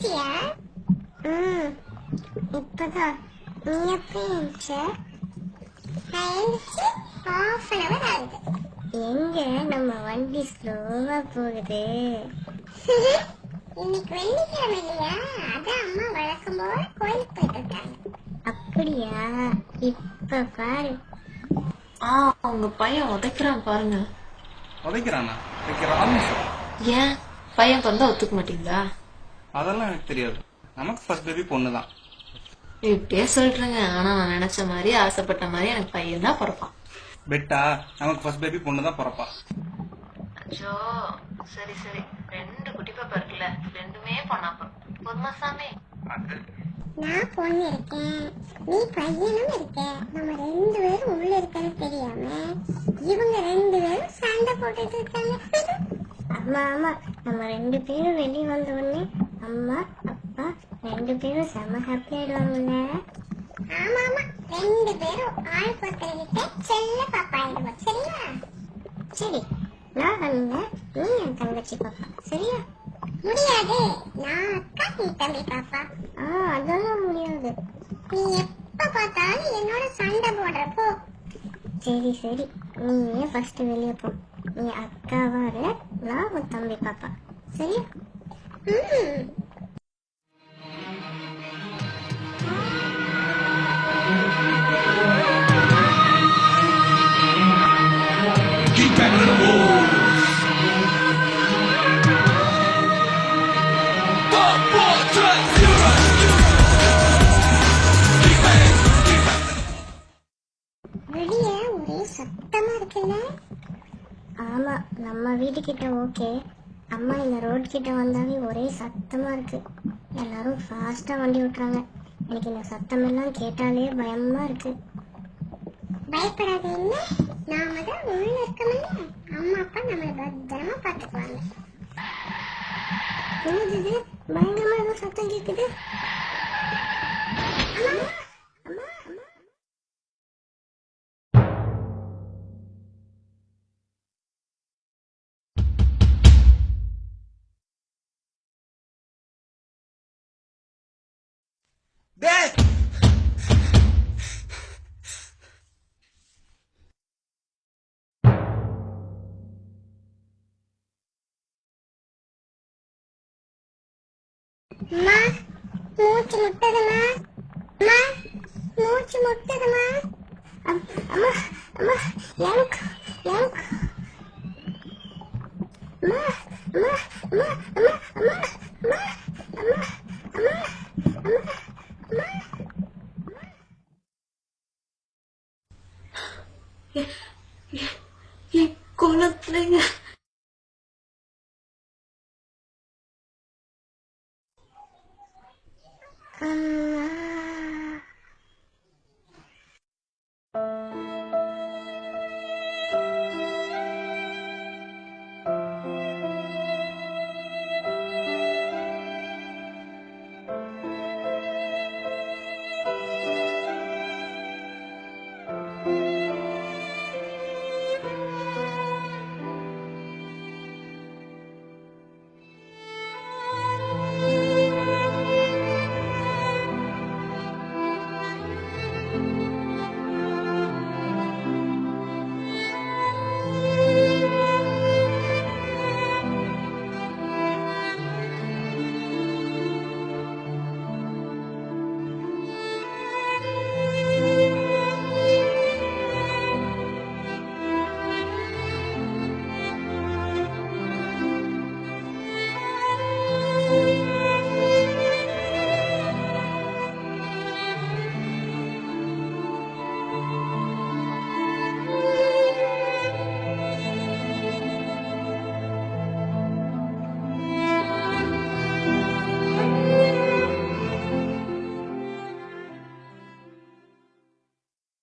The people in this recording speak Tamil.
எந்திரிச்சியா? இப்பதான். நீ எப்ப எந்திரிச்ச? நான் எந்திரிச்சு half an hour ஆகுது. எங்க நம்ம வண்டி ஸ்லோவா போகுது. இன்னைக்கு வெள்ளிக்கிழமை இல்லையா, அதான் அம்மா வழக்கம் போல கோயிலுக்கு போயிட்டு இருக்காங்க. அப்படியா? இப்ப பாரு. உங்க பையன் உதைக்கிறான் பாருங்க. உதைக்கிறானா? உதைக்கிறான்னு ஏன் பையன் வந்தா ஒத்துக்க மாட்டீங்களா? அதெல்லாம் எனக்கு தெரியாது. நமக்கு ஃபர்ஸ்ட் பேபி பொண்ணுதான். இப்படியே சொல்றேங்க. ஆனா நான் நினைச்ச மாதிரி ஆசைப்பட்ட மாதிரி எனக்கு பையன் தான் பிறப்பான். பெட்டா, நமக்கு ஃபர்ஸ்ட் பேபி பொண்ணுதான் பிறப்பா. அச்சோ, சரி சரி. 2 குட்டி பாப்பா இருக்குல்ல, 2மே பொண்ணா பிறக்கும். பொறுமா சாமி. நான் பொண்ணு இருக்கேன், நீ பையனும் இருக்க. நம்ம 2 பேரும் உள்ள இருக்கன்னு தெரியாம இவங்க 2 பேரும் சண்டை போட்டுட்டு இருக்காங்க. ஆமா ஆமா, நம்ம 2 பேரும் வெளியே வந்த உடனே அம்மா அப்பா 2 பேரும் செம ஹாப்பி ஆயிடுவாங்கல்ல. ஆமா ஆமா, 2 பேரும் ஆள் பொறுத்தவங்கிட்ட செல்ல பாப்பா ஆயிடுவோம். சரியா? சரி, நான் வந்து நீ என் தங்கச்சி பாப்பா. சரியா? முடியாது, நான் அக்கா நீ தம்பி பாப்பா. அதெல்லாம் முடியாது. நீ எப்ப பார்த்தாலும் என்னோட சண்டை போடுறப்போ. சரி சரி, நீயே ஃபர்ஸ்ட் வெளியே போ. நீ அக்காவா இல்ல, நான் உன் தம்பி பாப்பா. சரியா? வெளியே ஒரே சத்தமா இருக்குல்ல? ஆமா, நம்ம வீட்டுக்கிட்ட ஓகே. அம்மா இந்த ரோட் கிட்ட வந்தாவே ஒரே சத்தமா இருக்கு. எல்லாரும் ஃபாஸ்டா வண்டி ஓட்டுறாங்க. எனக்கு இந்த சத்தம் எல்லாம் கேட்டாலே பயமா இருக்கு. பயப்படாத, என்ன நாம தான் உள்ள இருக்கோம்ல, அம்மா அப்பா நம்மள பத்திரமா பாத்துக்குவாங்க. என்னது பயங்கரமா ஏதோ சத்தம் கேக்குது. அம்மா அம்மா அம்மா. டேய், அம்மா மூச்சு முட்டுதுமா. அம்மா மூச்சு முட்டுதுமா. அம்மா அம்மா எனக்கு எனக்கு அம்மா அம்மா அம்மா அம்மா அம்மா அம்மா அம்மா அம்மா அம்மா அம்மா. என் குழந்தைங்க